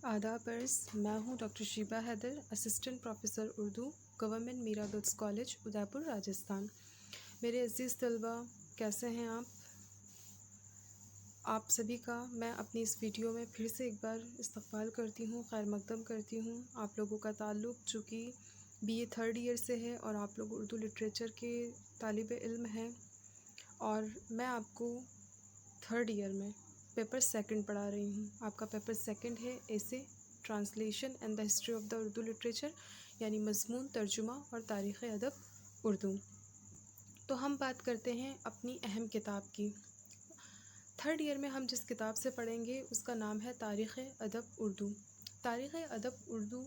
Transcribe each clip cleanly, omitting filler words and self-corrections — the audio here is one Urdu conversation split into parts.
آداب عرض، میں ہوں doctor Shiba Haider, assistant professor Urdu, government Meera girls college Udaipur Rajasthan. میرے عزیز طلبہ، کیسے ہیں آپ سبھی کا میں اپنی اس ویڈیو میں پھر سے ایک بار استقبال کرتی ہوں، خیر مقدم کرتی ہوں۔ آپ لوگوں کا تعلق چونکہ BA 3rd ایئر سے ہے اور آپ لوگ اردو لٹریچر کے طالب علم ہیں، اور میں آپ کو 3rd ایئر میں پیپر 2 پڑھا رہی ہوں۔ آپ کا پیپر 2 ہے ایسے translation and the history of the Urdu literature, یعنی مضمون، ترجمہ اور تاریخ ادب اردو۔ تو ہم بات کرتے ہیں اپنی اہم کتاب کی۔ 3rd ایئر میں ہم جس کتاب سے پڑھیں گے اس کا نام ہے تاریخ ادب اردو۔ تاریخ ادب اردو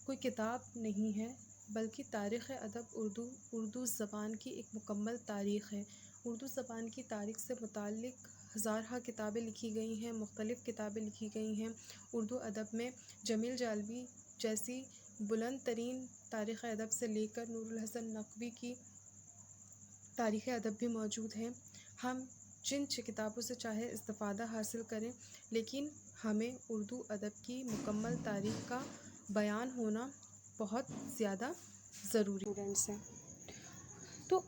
کوئی کتاب نہیں ہے، بلکہ تاریخ ادب اردو اردو زبان کی ایک مکمل تاریخ ہے۔ اردو زبان کی تاریخ سے متعلق ہزارہ کتابیں لکھی گئی ہیں، مختلف کتابیں لکھی گئی ہیں۔ اردو ادب میں جمیل جالبی جیسی بلند ترین تاریخ ادب سے لے کر نور الحسن نقوی کی تاریخ ادب بھی موجود ہیں۔ ہم جن کتابوں سے چاہے استفادہ حاصل کریں، لیکن ہمیں اردو ادب کی مکمل تاریخ کا بیان ہونا بہت زیادہ ضروری ہے۔ تو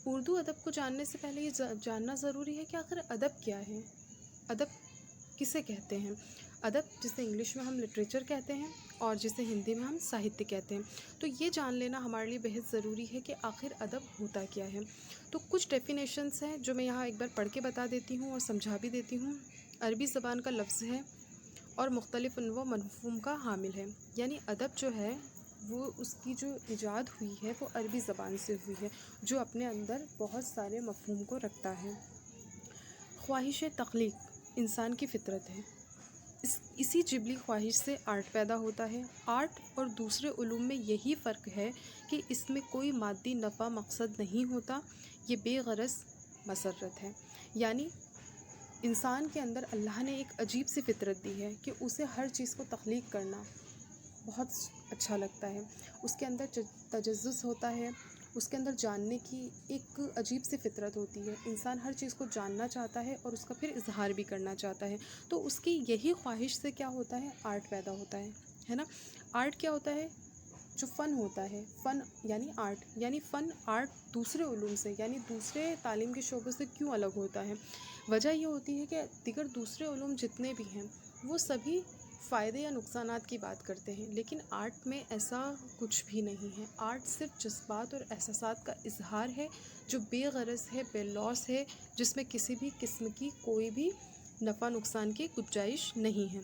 اردو ادب کو جاننے سے پہلے یہ جاننا ضروری ہے کہ آخر ادب کیا ہے، ادب کسے کہتے ہیں۔ ادب جسے انگلش میں ہم لٹریچر کہتے ہیں اور جسے ہندی میں ہم ساہتیہ کہتے ہیں، تو یہ جان لینا ہمارے لیے بہت ضروری ہے کہ آخر ادب ہوتا کیا ہے۔ تو کچھ ڈیفینیشنس ہیں جو میں یہاں ایک بار پڑھ کے بتا دیتی ہوں اور سمجھا بھی دیتی ہوں۔ عربی زبان کا لفظ ہے اور مختلف انواع و مفہوم کا حامل ہے، یعنی ادب جو ہے وہ اس کی جو ایجاد ہوئی ہے وہ عربی زبان سے ہوئی ہے، جو اپنے اندر بہت سارے مفہوم کو رکھتا ہے۔ خواہش تخلیق انسان کی فطرت ہے، اسی جبلی خواہش سے آرٹ پیدا ہوتا ہے۔ آرٹ اور دوسرے علوم میں یہی فرق ہے کہ اس میں کوئی مادی نفع مقصد نہیں ہوتا، یہ بے غرض مسرت ہے۔ یعنی انسان کے اندر اللہ نے ایک عجیب سی فطرت دی ہے کہ اسے ہر چیز کو تخلیق کرنا بہت اچھا لگتا ہے۔ اس کے اندر تجسس ہوتا ہے، اس کے اندر جاننے کی ایک عجیب سی فطرت ہوتی ہے۔ انسان ہر چیز کو جاننا چاہتا ہے اور اس کا پھر اظہار بھی کرنا چاہتا ہے۔ تو اس کی یہی خواہش سے کیا ہوتا ہے، آرٹ پیدا ہوتا ہے نا۔ آرٹ کیا ہوتا ہے، جو فن ہوتا ہے، فن یعنی آرٹ، یعنی فن آرٹ دوسرے علوم سے یعنی دوسرے تعلیم کے شعبوں سے کیوں الگ ہوتا ہے؟ وجہ یہ ہوتی ہے کہ دیگر دوسرے علوم جتنے بھی ہیں وہ سبھی فائدے یا نقصانات کی بات کرتے ہیں، لیکن آرٹ میں ایسا کچھ بھی نہیں ہے۔ آرٹ صرف جذبات اور احساسات کا اظہار ہے جو بے غرض ہے، بے لوث ہے، جس میں کسی بھی قسم کی کوئی بھی نفع نقصان کی گنجائش نہیں ہے۔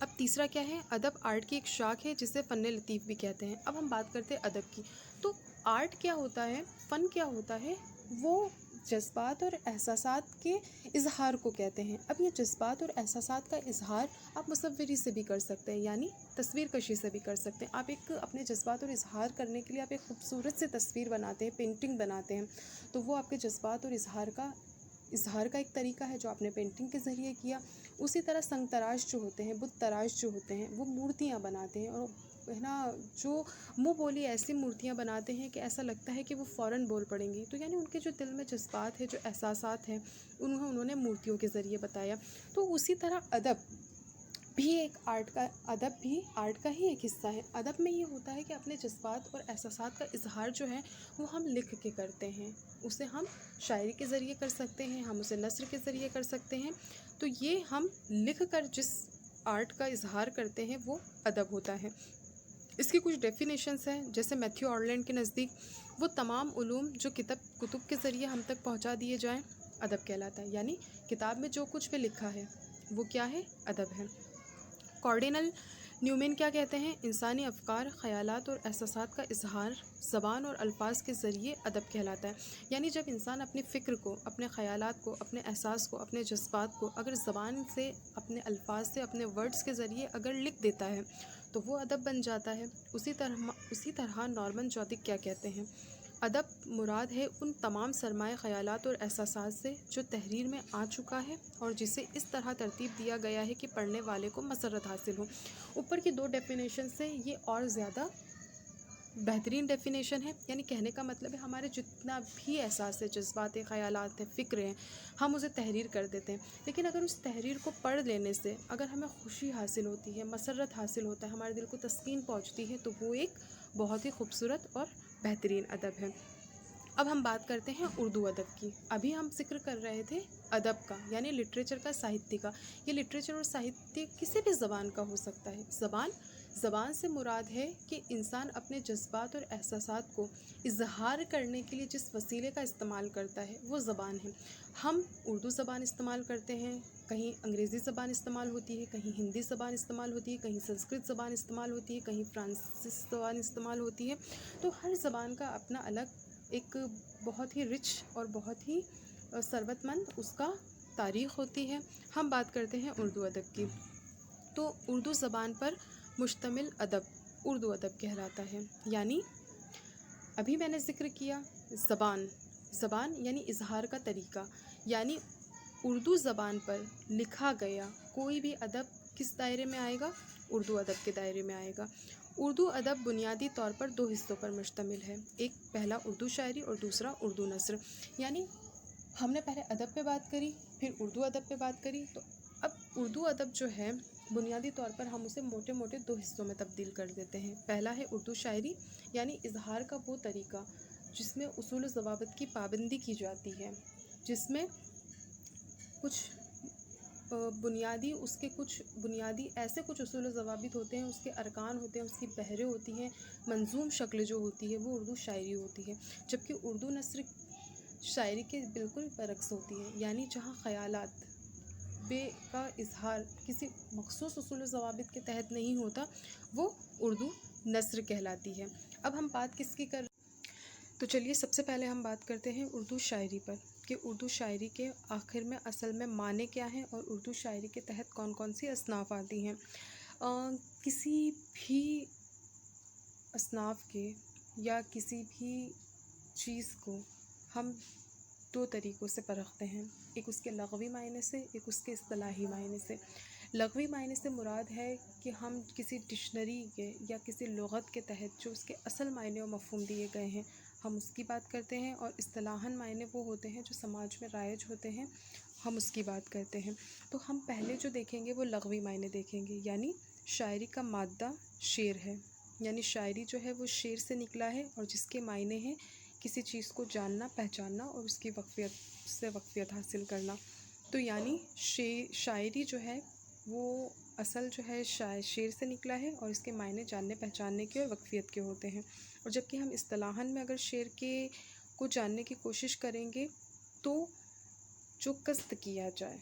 اب تیسرا کیا ہے، ادب آرٹ کی ایک شاخ ہے جسے فن لطیف بھی کہتے ہیں۔ اب ہم بات کرتے ہیں ادب کی، تو آرٹ کیا ہوتا ہے، فن کیا ہوتا ہے، وہ جذبات اور احساسات کے اظہار کو کہتے ہیں۔ اب یہ جذبات اور احساسات کا اظہار آپ مصوری سے بھی کر سکتے ہیں، یعنی تصویر کشی سے بھی کر سکتے ہیں۔ آپ ایک اپنے جذبات اور اظہار کرنے کے لیے آپ ایک خوبصورت سے تصویر بناتے ہیں، پینٹنگ بناتے ہیں، تو وہ آپ کے جذبات اور اظہار کا ایک طریقہ ہے جو آپ نے پینٹنگ کے ذریعے کیا۔ اسی طرح سنگ تراش جو ہوتے ہیں، بت تراش جو ہوتے ہیں، وہ مورتیاں بناتے ہیں، اور ہے نا جو منہ بولی ایسی مورتیاں بناتے ہیں کہ ایسا لگتا ہے کہ وہ فوراً بول پڑیں گی، تو یعنی ان کے جو دل میں جذبات ہیں، جو احساسات ہیں، انہوں نے مورتیوں کے ذریعے بتایا۔ تو اسی طرح ادب بھی ادب بھی آرٹ کا ہی ایک حصہ ہے۔ ادب میں یہ ہوتا ہے کہ اپنے جذبات اور احساسات کا اظہار جو ہے وہ ہم لکھ کے کرتے ہیں، اسے ہم شاعری کے ذریعے کر سکتے ہیں، ہم اسے نثر کے ذریعے کر سکتے ہیں۔ تو یہ ہم لکھ کر جس آرٹ کا اظہار کرتے ہیں وہ ادب ہوتا ہے۔ اس کی کچھ ڈیفینیشنس ہیں، جیسے میتھیو آرلینڈ کے نزدیک وہ تمام علوم جو کتب کے ذریعے ہم تک پہنچا دیے جائیں ادب کہلاتا ہے، یعنی کتاب میں جو کچھ بھی لکھا ہے وہ کیا ہے، ادب ہے۔ کارڈینل نیومین کیا کہتے ہیں، انسانی افکار، خیالات اور احساسات کا اظہار زبان اور الفاظ کے ذریعے ادب کہلاتا ہے۔ یعنی جب انسان اپنے فکر کو، اپنے خیالات کو، اپنے احساس کو، اپنے جذبات کو اگر زبان سے، اپنے الفاظ سے، اپنے ورڈز کے ذریعے اگر لکھ دیتا ہے تو وہ ادب بن جاتا ہے۔ اسی طرح نارمن جودک کیا کہتے ہیں، ادب مراد ہے ان تمام سرمایہ خیالات اور احساسات سے جو تحریر میں آ چکا ہے اور جسے اس طرح ترتیب دیا گیا ہے کہ پڑھنے والے کو مسرت حاصل ہو۔ اوپر کی 2 ڈیفینیشن سے یہ اور زیادہ بہترین ڈیفینیشن ہے، یعنی کہنے کا مطلب ہے ہمارے جتنا بھی احساس ہے، جذبات ہیں، خیالات ہیں، فکر ہیں، ہم اسے تحریر کر دیتے ہیں، لیکن اگر اس تحریر کو پڑھ لینے سے اگر ہمیں خوشی حاصل ہوتی ہے، مسرت حاصل ہوتا ہے، ہمارے دل کو تسکین پہنچتی ہے، تو وہ ایک بہت ہی خوبصورت اور بہترین ادب ہے۔ اب ہم بات کرتے ہیں اردو ادب کی۔ ابھی ہم ذکر کر رہے تھے ادب کا، یعنی لٹریچر کا، ساہتیہ کا۔ یہ لٹریچر اور ساہتیہ کسی بھی زبان کا ہو سکتا ہے۔ زبان سے مراد ہے کہ انسان اپنے جذبات اور احساسات کو اظہار کرنے کے لیے جس وسیلے کا استعمال کرتا ہے وہ زبان ہے۔ ہم اردو زبان استعمال کرتے ہیں، کہیں انگریزی زبان استعمال ہوتی ہے، کہیں ہندی زبان استعمال ہوتی ہے، کہیں سنسکرت زبان استعمال ہوتی ہے، کہیں فرانسیسی زبان استعمال ہوتی ہے۔ تو ہر زبان کا اپنا الگ ایک بہت ہی رچ اور بہت ہی ثروت مند اس کا تاریخ ہوتی ہے۔ ہم بات کرتے ہیں اردو ادب کی، تو اردو زبان پر مشتمل ادب اردو ادب کہلاتا ہے۔ یعنی ابھی میں نے ذکر کیا زبان یعنی اظہار کا طریقہ، یعنی اردو زبان پر لکھا گیا کوئی بھی ادب کس دائرے میں آئے گا؟ اردو ادب کے دائرے میں آئے گا۔ اردو ادب بنیادی طور پر دو حصوں پر مشتمل ہے، ایک پہلا اردو شاعری اور دوسرا اردو نثر۔ یعنی ہم نے پہلے ادب پہ بات کری، پھر اردو ادب پہ بات کری، تو اب اردو ادب جو ہے بنیادی طور پر ہم اسے موٹے موٹے دو حصوں میں تبدیل کر دیتے ہیں۔ پہلا ہے اردو شاعری، یعنی اظہار کا وہ طریقہ جس میں اصول و ضوابط کی پابندی کی جاتی ہے، جس میں کچھ بنیادی ایسے کچھ اصول و ضوابط ہوتے ہیں، اس کے ارکان ہوتے ہیں، اس کی بحریں ہوتی ہیں، منظوم شکل جو ہوتی ہے وہ اردو شاعری ہوتی ہے۔ جبکہ اردو نثر شاعری کے بالکل برعکس ہوتی ہے، یعنی جہاں خیالات کا اظہار کسی مخصوص اصول و ضوابط کے تحت نہیں ہوتا، وہ اردو نثر کہلاتی ہے۔ اب ہم بات کس کی کر تو چلیے سب سے پہلے ہم بات کرتے ہیں اردو شاعری پر، کہ اردو شاعری کے آخر میں اصل میں معنی کیا ہیں اور اردو شاعری کے تحت کون کون سی اصناف آتی ہیں۔ کسی بھی اصناف کے یا کسی بھی چیز کو ہم دو طریقوں سے پرکھتے ہیں، ایک اس کے لغوی معنی سے، ایک اس کے اصطلاحی معنی سے۔ لغوی معنی سے مراد ہے کہ ہم کسی ڈکشنری کے یا کسی لغت کے تحت جو اس کے اصل معنی و مفہوم دیے گئے ہیں ہم اس کی بات کرتے ہیں، اور اصطلاحاً معنی وہ ہوتے ہیں جو سماج میں رائج ہوتے ہیں، ہم اس کی بات کرتے ہیں۔ تو ہم پہلے جو دیکھیں گے وہ لغوی معنی دیکھیں گے، یعنی شاعری کا مادہ شعر ہے، یعنی شاعری جو ہے وہ شعر سے نکلا ہے، اور جس کے معنی ہیں کسی چیز کو جاننا، پہچاننا اور اس کی وقفیت حاصل کرنا۔ تو یعنی شاعری جو ہے وہ اصل جو ہے شعر سے نکلا ہے، اور اس کے معنی جاننے پہچاننے کے اور وقفیت کے ہوتے ہیں۔ اور جبکہ ہم اصطلاحاً میں اگر شعر کو جاننے کی کوشش کریں گے تو جو قصد کیا جائے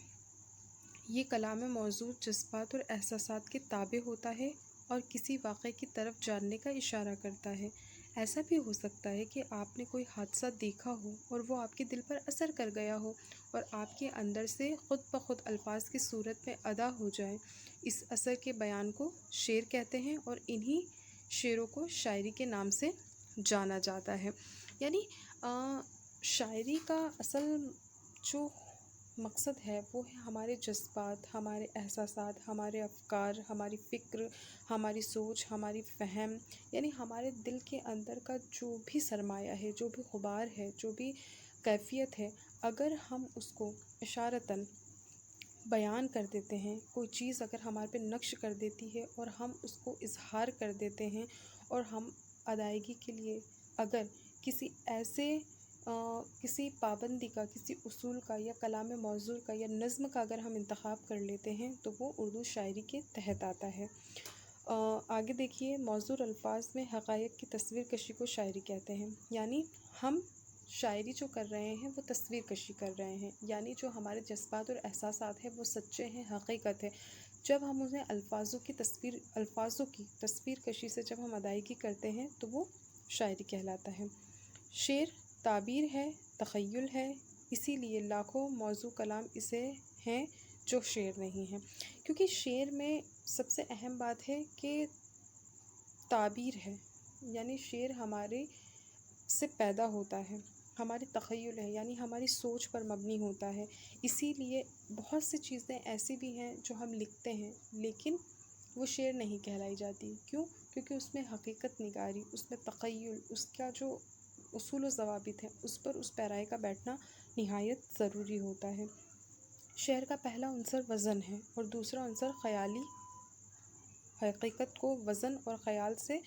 یہ کلام موضوع جذبات اور احساسات کے تابع ہوتا ہے اور کسی واقعے کی طرف جاننے کا اشارہ کرتا ہے۔ ایسا بھی ہو سکتا ہے کہ آپ نے کوئی حادثہ دیکھا ہو اور وہ آپ کے دل پر اثر کر گیا ہو اور آپ کے اندر سے خود بخود الفاظ کی صورت میں ادا ہو جائے۔ اس اثر کے بیان کو شعر کہتے ہیں، اور انہی شعروں کو شاعری کے نام سے جانا جاتا ہے۔ یعنی شاعری کا اصل جو مقصد ہے وہ ہے ہمارے جذبات، ہمارے احساسات، ہمارے افکار، ہماری فکر، ہماری سوچ، ہماری فہم، یعنی ہمارے دل کے اندر کا جو بھی سرمایہ ہے، جو بھی غبار ہے، جو بھی کیفیت ہے، اگر ہم اس کو اشارتاً بیان کر دیتے ہیں، کوئی چیز اگر ہمارے پہ نقش کر دیتی ہے اور ہم اس کو اظہار کر دیتے ہیں، اور ہم ادائیگی کے لیے اگر کسی پابندی کا، کسی اصول کا یا کلام موضوع کا یا نظم کا اگر ہم انتخاب کر لیتے ہیں تو وہ اردو شاعری کے تحت آتا ہے۔ آگے دیکھیے، موضوع الفاظ میں حقائق کی تصویر کشی کو شاعری کہتے ہیں۔ یعنی ہم شاعری جو کر رہے ہیں وہ تصویر کشی کر رہے ہیں، یعنی جو ہمارے جذبات اور احساسات ہیں وہ سچے ہیں، حقیقت ہے۔ جب ہم انہیں الفاظوں کی تصویر کشی سے جب ہم ادائیگی کرتے ہیں تو وہ شاعری کہلاتا ہے۔ شعر تعبیر ہے، تخیل ہے، اسی لیے لاکھوں موزوں کلام اسے ہیں جو شعر نہیں ہیں، کیونکہ شعر میں سب سے اہم بات ہے کہ تعبیر ہے، یعنی شعر ہمارے سے پیدا ہوتا ہے، ہماری تخیل ہے، یعنی ہماری سوچ پر مبنی ہوتا ہے۔ اسی لیے بہت سی چیزیں ایسی بھی ہیں جو ہم لکھتے ہیں لیکن وہ شعر نہیں کہلائی جاتی۔ کیوں؟ کیونکہ اس میں حقیقت نگاری، اس میں تخیل، اس کا جو اصول و ضوابط ہیں اس پر اس پیرائے کا بیٹھنا نہایت ضروری ہوتا ہے۔ شعر کا پہلا عنصر وزن ہے اور دوسرا عنصر خیالی حقیقت کو وزن اور خیال سے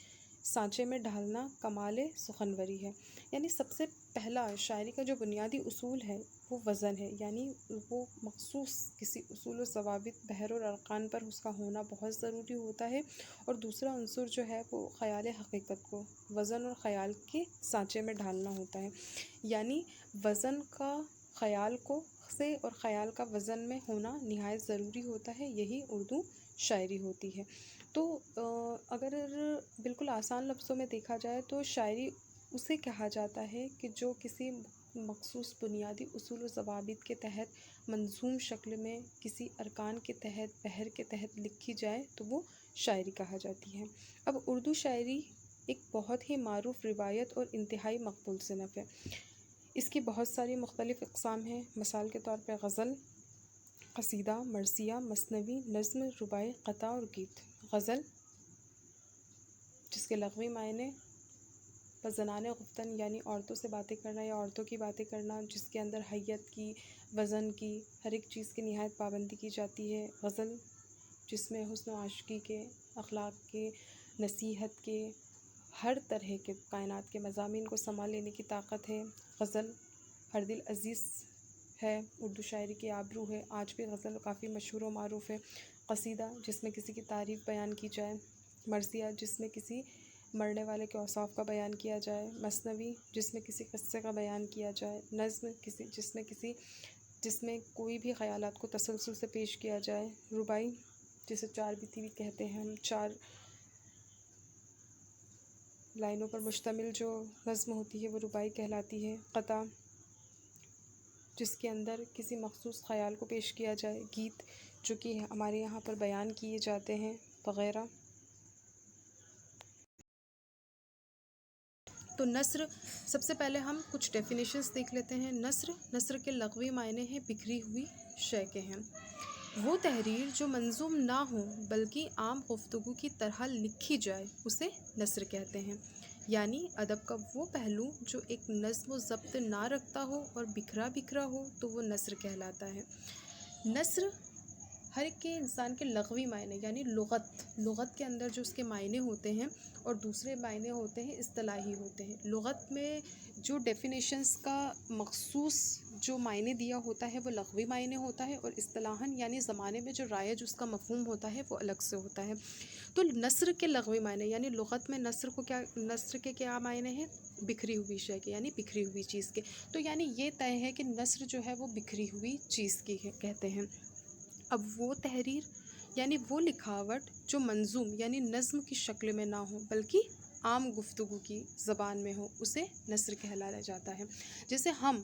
سانچے میں ڈھالنا کمال سخنوری ہے۔ یعنی سب سے پہلا شاعری کا جو بنیادی اصول ہے وہ وزن ہے، یعنی وہ مخصوص کسی اصول و ضوابط بحر اور ارکان پر اس کا ہونا بہت ضروری ہوتا ہے، اور دوسرا عنصر جو ہے وہ خیال حقیقت کو وزن اور خیال کے سانچے میں ڈھالنا ہوتا ہے۔ یعنی وزن کا خیال کو سے اور خیال کا وزن میں ہونا نہایت ضروری ہوتا ہے، یہی اردو شاعری ہوتی ہے۔ تو اگر بالکل آسان لفظوں میں دیکھا جائے تو شاعری اسے کہا جاتا ہے کہ جو کسی مخصوص بنیادی اصول و ضوابط کے تحت منظوم شکل میں کسی ارکان کے تحت بحر کے تحت لکھی جائے تو وہ شاعری کہا جاتی ہے۔ اب اردو شاعری ایک بہت ہی معروف روایت اور انتہائی مقبول صنف ہے۔ اس کی بہت ساری مختلف اقسام ہیں، مثال کے طور پہ غزل، قصیدہ، مرثیہ، مثنوی، نظم، رباعی، قطعہ اور گیت۔ غزل، جس کے لغوی معنی بزنان گفتن یعنی عورتوں سے باتیں کرنا یا عورتوں کی باتیں کرنا، جس کے اندر حیت کی، وزن کی، ہر ایک چیز کی نہایت پابندی کی جاتی ہے۔ غزل جس میں حسن و عاشقی کے، اخلاق کے، نصیحت کے، ہر طرح کے کائنات کے مضامین کو سنبھال لینے کی طاقت ہے۔ غزل ہر دل عزیز ہے، اردو شاعری کی آبرو ہے، آج بھی غزل کافی مشہور و معروف ہے۔ قصیدہ جس میں کسی کی تعریف بیان کی جائے، مرثیہ جس میں کسی مرنے والے کے اوصاف کا بیان کیا جائے، مثنوی جس میں کسی قصے کا بیان کیا جائے، نظم جس میں کوئی بھی خیالات کو تسلسل سے پیش کیا جائے، رباعی جسے چار بیتی بھی کہتے ہیں ہم، 4 لائنوں پر مشتمل جو نظم ہوتی ہے وہ رباعی کہلاتی ہے۔ قطعہ جس کے اندر کسی مخصوص خیال کو پیش کیا جائے، گیت جو کہ ہمارے یہاں پر بیان کیے جاتے ہیں وغیرہ۔ تو نثر، سب سے پہلے ہم کچھ ڈیفینیشنز دیکھ لیتے ہیں۔ نثر کے لغوی معنی ہیں بکھری ہوئی شے کے ہیں۔ وہ تحریر جو منظوم نہ ہو بلکہ عام گفتگو کی طرح لکھی جائے اسے نثر کہتے ہیں۔ یعنی ادب کا وہ پہلو جو ایک نظم و ضبط نہ رکھتا ہو اور بکھرا ہو تو وہ نثر کہلاتا ہے۔ نثر ہر ایک کے انسان کے لغوی معنی یعنی لغت کے اندر جو اس کے معنی ہوتے ہیں اور دوسرے معنی ہوتے ہیں اصطلاحی ہوتے ہیں۔ لغت میں جو ڈیفینیشنز کا مخصوص جو معنی دیا ہوتا ہے وہ لغوی معنی ہوتا ہے، اور اصطلاحاً یعنی زمانے میں جو رائج اس کا مفہوم ہوتا ہے وہ الگ سے ہوتا ہے۔ تو نثر کے لغوی معنی یعنی لغت میں نثر کے کیا معنی ہیں؟ بکھری ہوئی شے کے یعنی بکھری ہوئی چیز کے۔ تو یعنی یہ طے ہے کہ نثر جو ہے وہ بکھری ہوئی چیز کی کہتے ہیں۔ اب وہ تحریر یعنی وہ لکھاوٹ جو منظوم یعنی نظم کی شکل میں نہ ہو بلکہ عام گفتگو کی زبان میں ہو اسے نثر کہلایا جاتا ہے۔ جیسے ہم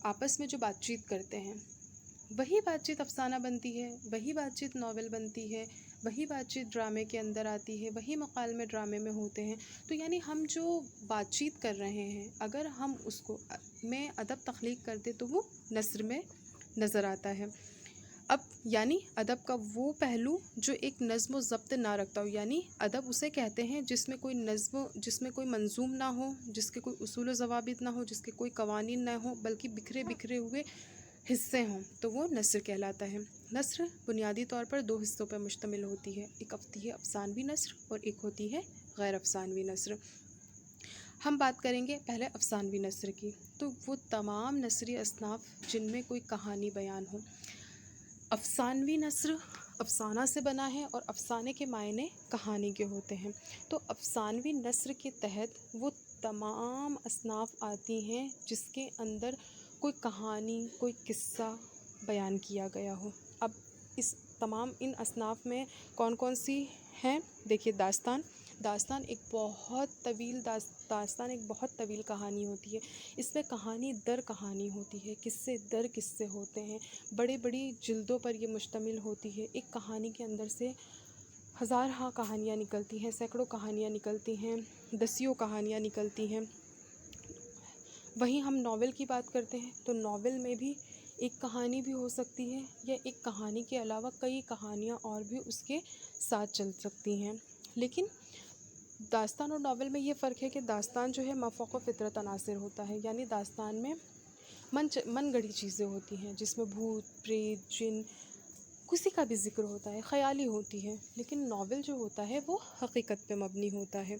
آپس میں جو بات چیت کرتے ہیں وہی بات چیت افسانہ بنتی ہے، وہی بات چیت ناول بنتی ہے، وہی بات چیت ڈرامے کے اندر آتی ہے، وہی مکالمے ڈرامے میں ہوتے ہیں۔ تو یعنی ہم جو بات چیت کر رہے ہیں اگر ہم اس کو میں ادب تخلیق کرتے تو وہ نثر میں نظر آتا ہے۔ اب یعنی ادب کا وہ پہلو جو ایک نظم و ضبط نہ رکھتا ہو، یعنی ادب اسے کہتے ہیں جس میں کوئی منظوم نہ ہو، جس کے کوئی اصول و ضوابط نہ ہو، جس کے کوئی قوانین نہ ہو بلکہ بکھرے ہوئے حصے ہوں تو وہ نثر کہلاتا ہے۔ نثر بنیادی طور پر 2 حصوں پر مشتمل ہوتی ہے، ایک ہوتی ہے افسانوی نثر اور ایک ہوتی ہے غیر افسانوی نثر۔ ہم بات کریں گے پہلے افسانوی نثر کی۔ تو وہ تمام نثری اصناف جن میں کوئی کہانی بیان ہو۔ افسانوی نثر افسانہ سے بنا ہے اور افسانے کے معنی کہانی کے ہوتے ہیں۔ تو افسانوی نثر کے تحت وہ تمام اصناف آتی ہیں جس کے اندر کوئی کہانی، کوئی قصہ بیان کیا گیا ہو۔ اب ان اصناف میں کون کون سی ہیں؟ دیکھیے، داستان ایک بہت طویل کہانی ہوتی ہے۔ اس میں کہانی در کہانی ہوتی ہے، قصے در قصے ہوتے ہیں، بڑی جلدوں پر یہ مشتمل ہوتی ہے۔ ایک کہانی کے اندر سے ہزارہا کہانیاں نکلتی ہیں، سینکڑوں کہانیاں نکلتی ہیں، دسیوں کہانیاں نکلتی ہیں۔ وہیں ہم ناول کی بات کرتے ہیں تو ناول میں بھی ایک کہانی بھی ہو سکتی ہے یا ایک کہانی کے علاوہ کئی کہانیاں اور بھی اس کے ساتھ چل سکتی ہیں. لیکن داستان اور ناول میں یہ فرق ہے کہ داستان جو ہے مافوق و فطرت عناصر ہوتا ہے، یعنی داستان میں من گڑی چیزیں ہوتی ہیں جس میں بھوت، پریت، جن کسی کا بھی ذکر ہوتا ہے، خیالی ہوتی ہے. لیکن ناول جو ہوتا ہے وہ حقیقت پہ مبنی ہوتا ہے.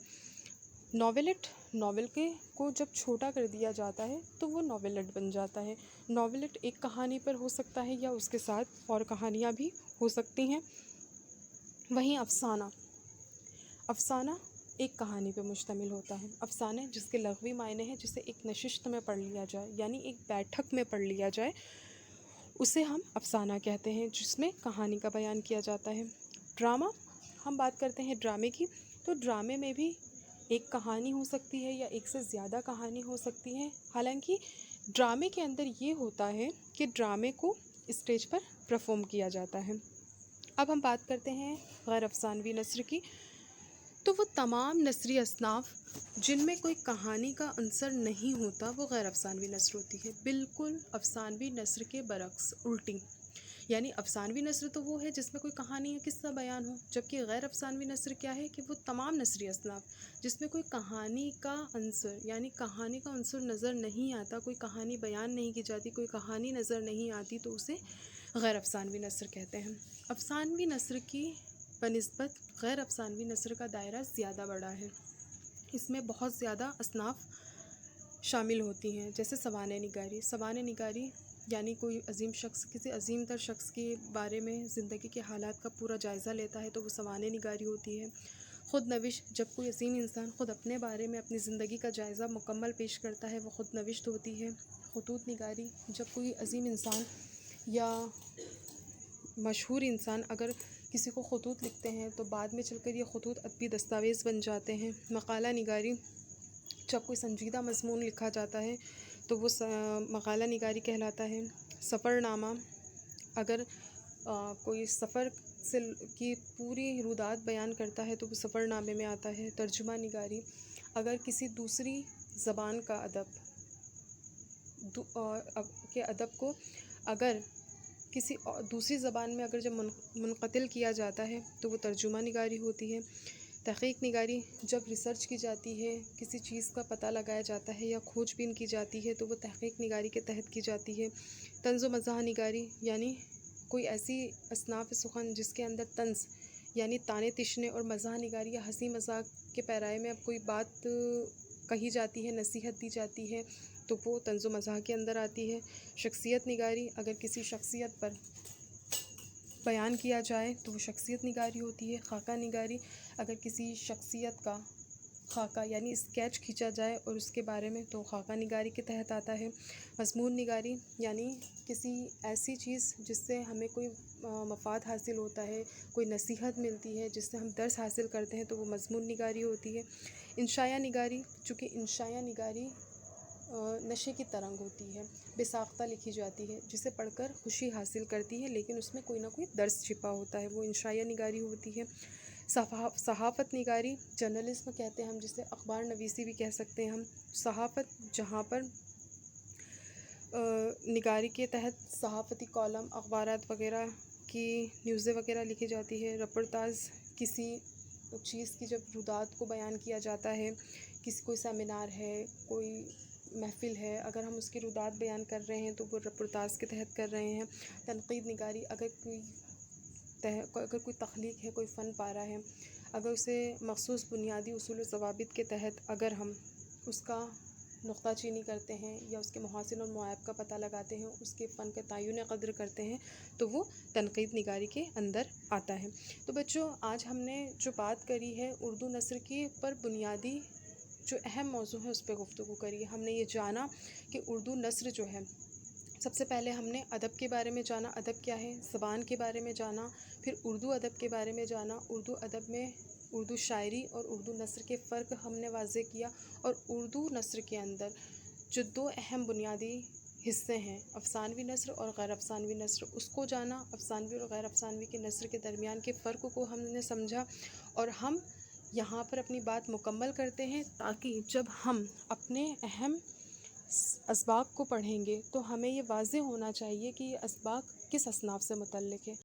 ناول کو جب چھوٹا کر دیا جاتا ہے تو وہ ناولٹ بن جاتا ہے. ناولٹ ایک کہانی پر ہو سکتا ہے یا اس کے ساتھ اور کہانیاں بھی ہو سکتی ہیں. وہیں افسانہ ایک کہانی پہ مشتمل ہوتا ہے. افسانے جس کے لغوی معنی ہے جسے ایک نشست میں پڑھ لیا جائے، یعنی ایک بیٹھک میں پڑھ لیا جائے، اسے ہم افسانہ کہتے ہیں، جس میں کہانی کا بیان کیا جاتا ہے. ڈرامہ، ہم بات کرتے ہیں ڈرامے کی، تو ڈرامے میں بھی ایک کہانی ہو سکتی ہے یا ایک سے زیادہ کہانی ہو سکتی ہیں. حالانکہ ڈرامے کے اندر یہ ہوتا ہے کہ ڈرامے کو اسٹیج پر پرفارم کیا جاتا ہے. اب ہم بات کرتے ہیں غیر افسانوی نثر کی. تو وہ تمام نثری اصناف جن میں کوئی کہانی کا عنصر نہیں ہوتا وہ غیر افسانوی نثر ہوتی ہے، بالکل افسانوی نثر کے برعکس، الٹی. یعنی افسانوی نثر تو وہ ہے جس میں کوئی کہانی یا قصہ بیان ہو، جبکہ غیر افسانوی نثر کیا ہے کہ وہ تمام نثری اصناف جس میں کوئی کہانی کا عنصر، یعنی کہانی کا عنصر نظر نہیں آتا، کوئی کہانی بیان نہیں کی جاتی، کوئی کہانی نظر نہیں آتی، تو اسے غیر افسانوی نثر کہتے ہیں. افسانوی نثر کی بنسبت غیر افسانوی نثر کا دائرہ زیادہ بڑا ہے. اس میں بہت زیادہ اصناف شامل ہوتی ہیں، جیسے سوانح نگاری. سوانح نگاری یعنی کوئی عظیم شخص کسی عظیم تر شخص کے بارے میں زندگی کے حالات کا پورا جائزہ لیتا ہے تو وہ سوانح نگاری ہوتی ہے. خود نوشت، جب کوئی عظیم انسان خود اپنے بارے میں اپنی زندگی کا جائزہ مکمل پیش کرتا ہے وہ خود نوشت ہوتی ہے. خطوط نگاری، جب کوئی عظیم انسان یا مشہور انسان اگر کسی کو خطوط لکھتے ہیں تو بعد میں چل کر یہ خطوط ادبی دستاویز بن جاتے ہیں. مقالہ نگاری، جب کوئی سنجیدہ مضمون لکھا جاتا ہے تو وہ مقالہ نگاری کہلاتا ہے. سفر نامہ، اگر کوئی سفر کی پوری رودات بیان کرتا ہے تو وہ سفر نامے میں آتا ہے. ترجمہ نگاری، اگر کسی دوسری زبان کا ادب کو اگر کسی دوسری زبان میں اگر جب منقتل کیا جاتا ہے تو وہ ترجمہ نگاری ہوتی ہے. تحقیق نگاری، جب ریسرچ کی جاتی ہے، کسی چیز کا پتہ لگایا جاتا ہے یا کھوج بین کی جاتی ہے تو وہ تحقیق نگاری کے تحت کی جاتی ہے. طنز و مزاح نگاری، یعنی کوئی ایسی اصناف سخن جس کے اندر طنز یعنی طعنے تشنے اور مزاح نگاری یا ہنسی مذاق کے پیرائے میں اب کوئی بات کہی جاتی ہے، نصیحت دی جاتی ہے تو وہ طنز و مزاح کے اندر آتی ہے. شخصیت نگاری، اگر کسی شخصیت پر بیان کیا جائے تو وہ شخصیت نگاری ہوتی ہے. خاکہ نگاری، اگر کسی شخصیت کا خاکہ یعنی اسکیچ کھینچا جائے اور اس کے بارے میں تو خاکہ نگاری کے تحت آتا ہے. مضمون نگاری، یعنی کسی ایسی چیز جس سے ہمیں کوئی مفاد حاصل ہوتا ہے، کوئی نصیحت ملتی ہے، جس سے ہم درس حاصل کرتے ہیں تو وہ مضمون نگاری ہوتی ہے. انشائیہ نگاری، چونکہ انشائیہ نگاری نشے کی ترنگ ہوتی ہے، بے ساختہ لکھی جاتی ہے، جسے پڑھ کر خوشی حاصل کرتی ہے لیکن اس میں کوئی نہ کوئی درس چھپا ہوتا ہے، وہ انشائیہ نگاری ہوتی ہے. صحافت نگاری، جرنلزم کہتے ہیں ہم جسے، اخبار نویسی بھی کہہ سکتے ہیں ہم. صحافت، جہاں پر نگاری کے تحت صحافتی کالم، اخبارات وغیرہ کی نیوزیں وغیرہ لکھی جاتی ہے. رپورتاژ، کسی چیز کی جب رودات کو بیان کیا جاتا ہے، کوئی سیمینار ہے، کوئی محفل ہے، اگر ہم اس کی رودات بیان کر رہے ہیں تو وہ رپورتاژ کے تحت کر رہے ہیں. تنقید نگاری، اگر کوئی تخلیق ہے، کوئی فن پارہ ہے، اگر اسے مخصوص بنیادی اصول و ضوابط کے تحت اگر ہم اس کا نقطہ چینی کرتے ہیں یا اس کے محاسن اور معائب کا پتہ لگاتے ہیں، اس کے فن کا تعین قدر کرتے ہیں تو وہ تنقید نگاری کے اندر آتا ہے. تو بچوں، آج ہم نے جو بات کری ہے اردو نثر کی پر بنیادی جو اہم موضوع ہے اس پہ گفتگو کری ہے. ہم نے یہ جانا کہ اردو نثر جو ہے، سب سے پہلے ہم نے ادب کے بارے میں جانا، ادب کیا ہے، زبان کے بارے میں جانا، پھر اردو ادب کے بارے میں جانا، اردو ادب میں اردو شاعری اور اردو نثر کے فرق ہم نے واضح کیا، اور اردو نثر کے اندر جو دو اہم بنیادی حصے ہیں، افسانوی نثر اور غیر افسانوی نثر، اس کو جانا. افسانوی اور غیر افسانوی کے نثر کے درمیان کے فرق کو ہم نے سمجھا، اور ہم یہاں پر اپنی بات مکمل کرتے ہیں تاکہ جب ہم اپنے اہم اسباق کو پڑھیں گے تو ہمیں یہ واضح ہونا چاہیے کہ یہ اسباق کس اصناف سے متعلق ہے۔